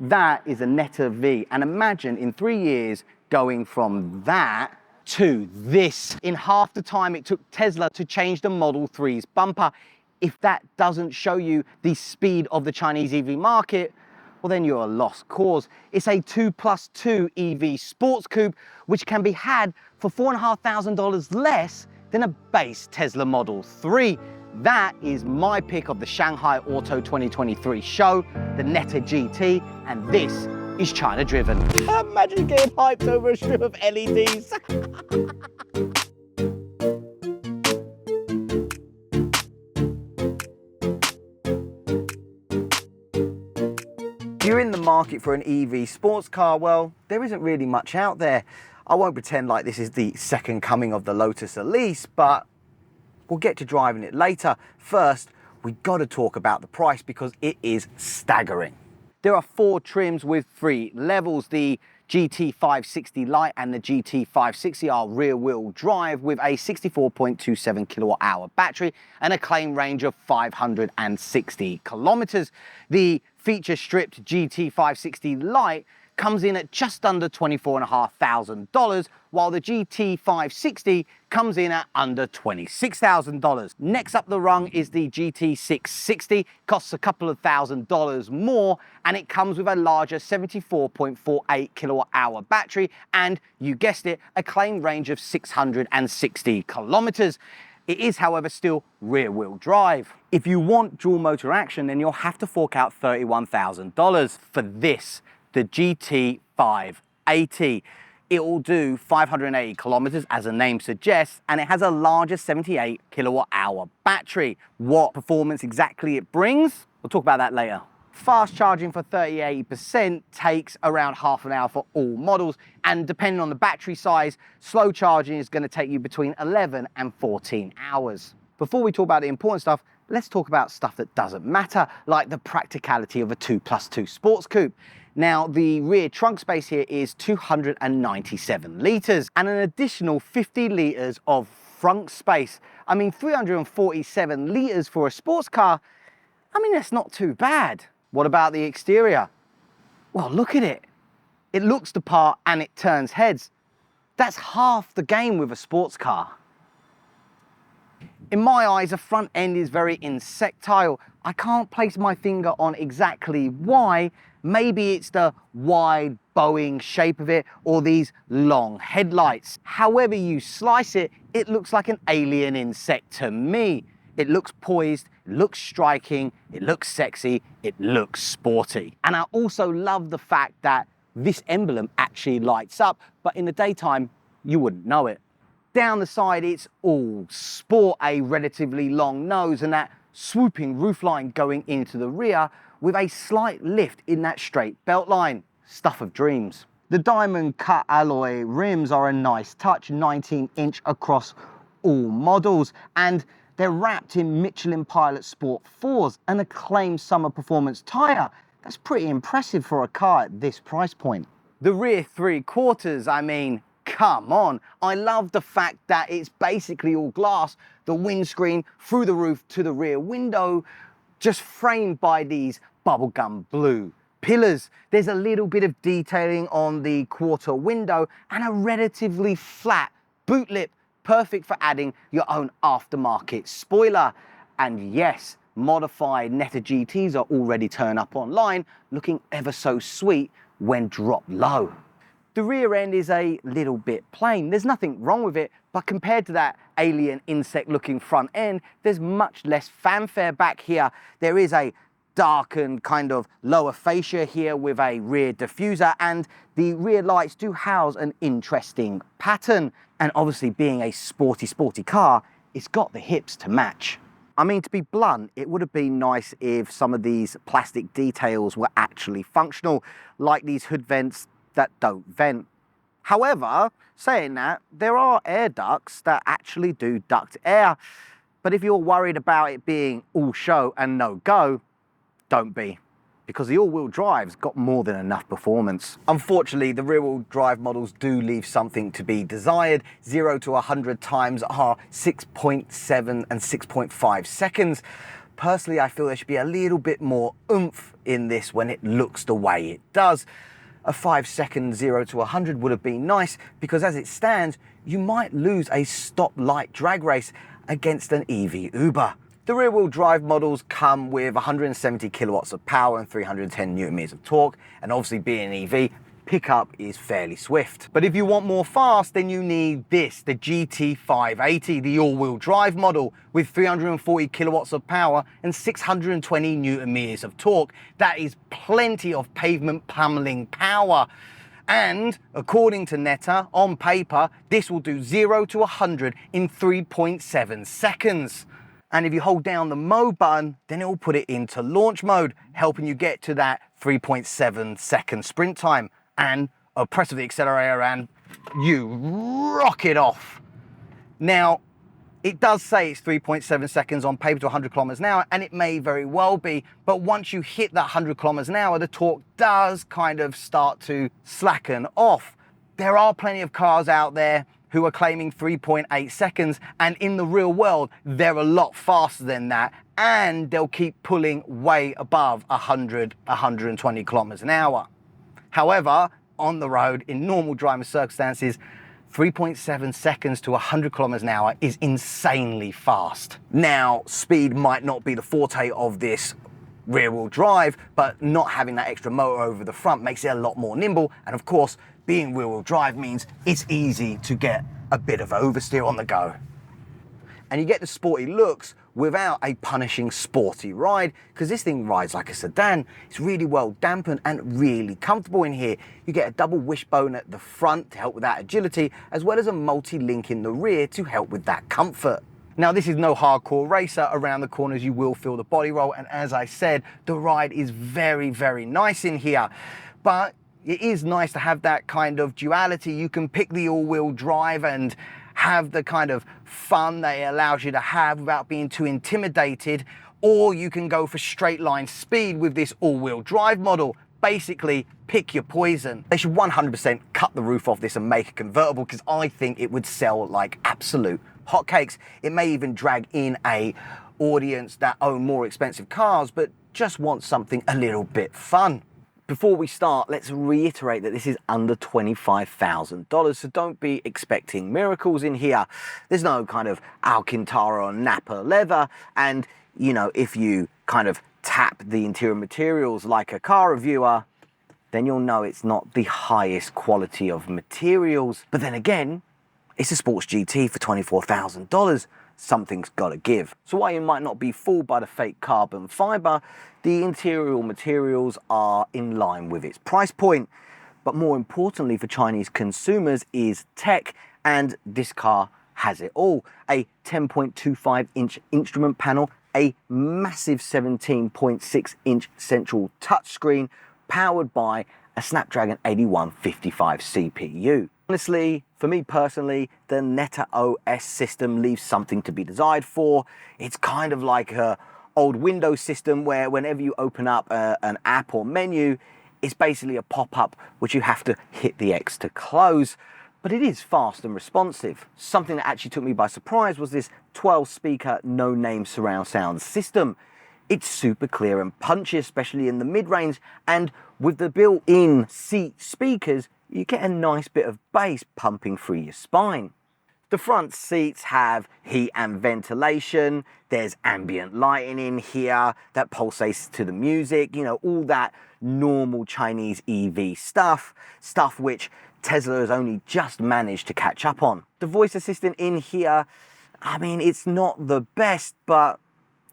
That is a Neta V, and imagine in 3 years going from that to this. In half the time it took Tesla to change the Model 3's bumper. If that doesn't show you the speed of the Chinese EV market, well then you're a lost cause. It's a 2+2 EV sports coupe, which can be had for $4,500 less than a base Tesla Model 3. That is my pick of the Shanghai Auto 2023 show, the NETA GT, and this is China driven. Imagine getting hyped over a strip of LEDs. If you're in the market for an EV sports car, well, there isn't really much out there. I won't pretend like this is the second coming of the Lotus Elise, but we'll get to driving it later. First, we got to talk about the price because it is staggering. There are 4 trims with 3 levels. The GT 560 Lite and the GT 560 are rear-wheel drive with a 64.27 kilowatt-hour battery and a claim range of 560 kilometers. The feature-stripped GT 560 Lite comes in at just under $24,500, while the GT 560 comes in at under $26,000. Next up the rung is the GT 660, costs a couple of $1,000s more, and it comes with a larger 74.48 kilowatt-hour battery, and you guessed it, a claim range of 660 kilometers. It is, however, still rear-wheel drive. If you want dual motor action, then you'll have to fork out $31,000 for this, the GT 580. It will do 580 kilometers, as the name suggests, and it has a larger 78 kilowatt-hour battery. What performance exactly it brings? We'll talk about that later. Fast charging for 38% takes around half an hour for all models, and depending on the battery size, slow charging is going to take you between 11 and 14 hours. Before we talk about the important stuff, let's talk about stuff that doesn't matter, like the practicality of a 2+2 sports coupe. Now, the rear trunk space here is 297 litres and an additional 50 litres of frunk space. I mean, 347 litres for a sports car, I mean, that's not too bad. What about the exterior? Well, look at it. It looks the part and it turns heads. That's half the game with a sports car. In my eyes, the front end is very insectile. I can't place my finger on exactly why. Maybe it's the wide bowing shape of it or these long headlights. However you slice it, it looks like an alien insect to me. It looks poised, it looks striking, it looks sexy, it looks sporty. And I also love the fact that this emblem actually lights up, but in the daytime, you wouldn't know it. Down the side, it's all sport, a relatively long nose and that swooping roofline going into the rear with a slight lift in that straight belt line. Stuff of dreams. The diamond cut alloy rims are a nice touch, 19-inch across all models, and they're wrapped in Michelin Pilot Sport 4s, an acclaimed summer performance tyre. That's pretty impressive for a car at this price point. The rear 3/4, I mean, come on. I love the fact that it's basically all glass, the windscreen through the roof to the rear window, just framed by these bubblegum blue pillars. There's a little bit of detailing on the quarter window and a relatively flat boot lip, perfect for adding your own aftermarket spoiler. And yes, modified NETA GTs are already turned up online, looking ever so sweet when dropped low. The rear end is a little bit plain. There's nothing wrong with it, but compared to that alien insect looking front end, there's much less fanfare back here. There is a darkened kind of lower fascia here with a rear diffuser, and the rear lights do house an interesting pattern. And obviously being a sporty car, it's got the hips to match. I mean, to be blunt, it would have been nice if some of these plastic details were actually functional, like these hood vents that don't vent. However, saying that, there are air ducts that actually do duct air. But if you're worried about it being all show and no go, don't be, because the all-wheel drive's got more than enough performance. Unfortunately, the rear-wheel drive models do leave something to be desired. 0 to 100 times are 6.7 and 6.5 seconds. personally, I feel there should be a little bit more oomph in this when it looks the way it does. A 5-second 0 to 100 would have been nice, because as it stands, you might lose a stoplight drag race against an EV Uber. The rear-wheel drive models come with 170 kilowatts of power and 310 newton meters of torque, and obviously being an EV, pickup is fairly swift. But if you want more fast, then you need this, the GT580, the all-wheel drive model with 340 kilowatts of power and 620 newton meters of torque. That is plenty of pavement pummeling power. And according to NETA, on paper, this will do 0 to 100 in 3.7 seconds. And if you hold down the mode button, then it will put it into launch mode, helping you get to that 3.7 second sprint time. And a press of the accelerator and you rock it off. Now, it does say it's 3.7 seconds on paper to 100 kilometers an hour, and it may very well be, but once you hit that 100 kilometers an hour, the torque does kind of start to slacken off. There are plenty of cars out there who are claiming 3.8 seconds, and in the real world, they're a lot faster than that, and they'll keep pulling way above 100, 120 kilometers an hour. However, on the road, in normal driving circumstances, 3.7 seconds to 100 kilometers an hour is insanely fast. Now, speed might not be the forte of this rear-wheel drive, but not having that extra motor over the front makes it a lot more nimble. And of course, being rear-wheel drive means it's easy to get a bit of oversteer on the go. And you get the sporty looks without a punishing sporty ride, because this thing rides like a sedan. It's really well dampened and really comfortable in here. You get a double wishbone at the front to help with that agility, as well as a multi-link in the rear to help with that comfort. Now, this is no hardcore racer. Around the corners, you will feel the body roll. And as I said, the ride is very, very nice in here. But it is nice to have that kind of duality. You can pick the all-wheel drive and have the kind of fun that it allows you to have without being too intimidated, or you can go for straight line speed with this all-wheel drive model. Basically, pick your poison. They should 100% cut the roof off this and make a convertible, because I think it would sell like absolute hotcakes. It may even drag in a audience that own more expensive cars, but just want something a little bit fun. Before we start, let's reiterate that this is under $25,000, so don't be expecting miracles in here. There's no kind of Alcantara or Napa leather, and you know, if you kind of tap the interior materials like a car reviewer, then you'll know it's not the highest quality of materials. But then again, it's a sports GT for $24,000. Something's got to give. So while you might not be fooled by the fake carbon fiber, the interior materials are in line with its price point. But more importantly for Chinese consumers is tech, and this car has it all. A 10.25-inch instrument panel, a massive 17.6-inch central touchscreen, powered by a Snapdragon 8155 CPU. Honestly, for me personally, the NETA OS system leaves something to be desired for. It's kind of like an old Windows system where whenever you open up an app or menu, it's basically a pop-up which you have to hit the X to close. But it is fast and responsive. Something that actually took me by surprise was this 12-speaker no-name surround sound system. It's super clear and punchy, especially in the mid-range, and with the built-in seat speakers, you get a nice bit of bass pumping through your spine. The front seats have heat and ventilation. There's ambient lighting in here that pulsates to the music, you know, all that normal Chinese EV stuff which Tesla has only just managed to catch up on. The voice assistant in here, I mean, it's not the best, but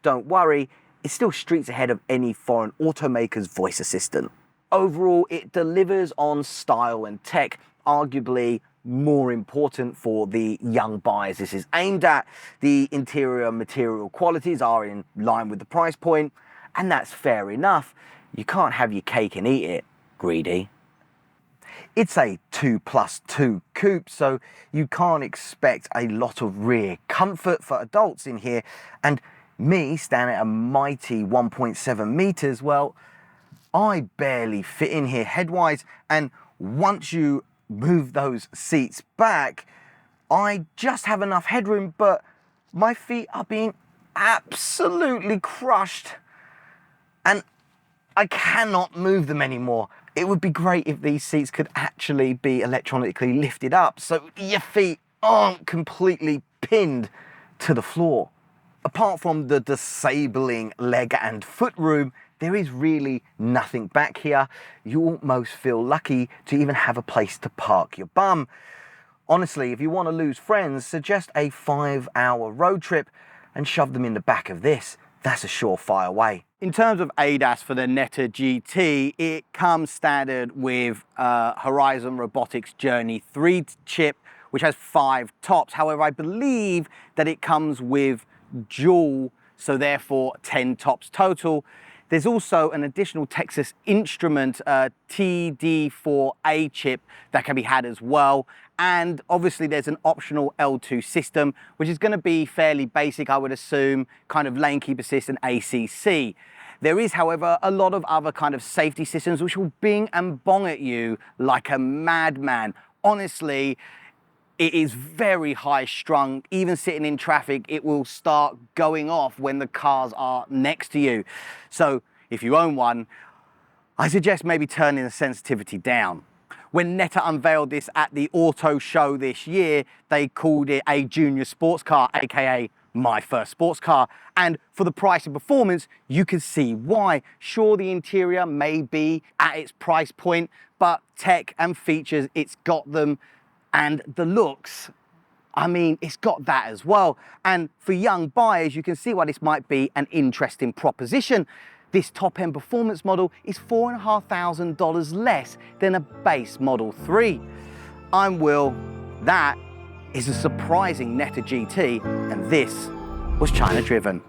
don't worry, it's still streets ahead of any foreign automaker's voice assistant. Overall, it delivers on style and tech, arguably more important for the young buyers this is aimed at. The interior material qualities are in line with the price point, and that's fair enough. You can't have your cake and eat it, greedy. It's a 2+2 coupe, so you can't expect a lot of rear comfort for adults in here. And me, standing at a mighty 1.7 meters, well, I barely fit in here headwise, and once you move those seats back, I just have enough headroom, but my feet are being absolutely crushed, and I cannot move them anymore. It would be great if these seats could actually be electronically lifted up so your feet aren't completely pinned to the floor. Apart from the disabling leg and foot room, there is really nothing back here. You almost feel lucky to even have a place to park your bum. Honestly, if you want to lose friends, suggest a 5-hour road trip and shove them in the back of this. That's a surefire way. In terms of ADAS for the NETA GT, it comes standard with Horizon Robotics Journey 3 chip, which has 5 tops. However, I believe that it comes with dual, so therefore 10 tops total. There's also an additional Texas Instrument TD4A chip that can be had as well. And obviously there's an optional L2 system, which is going to be fairly basic, I would assume, kind of lane keep assist and ACC. There is, however, a lot of other kind of safety systems which will bing and bong at you like a madman. Honestly, it is very high strung. Even sitting in traffic, it will start going off when the cars are next to you. So if you own one, I suggest maybe turning the sensitivity down. When NETA unveiled this at the Auto Show this year, they called it a junior sports car, AKA my first sports car. And for the price and performance, you can see why. Sure, the interior may be at its price point, but tech and features, it's got them. And the looks, I mean, it's got that as well. And for young buyers, you can see why this might be an interesting proposition. This top-end performance model is $4,500 less than a base Model 3. I'm Will, that is a surprising NETA GT, and this was China Driven.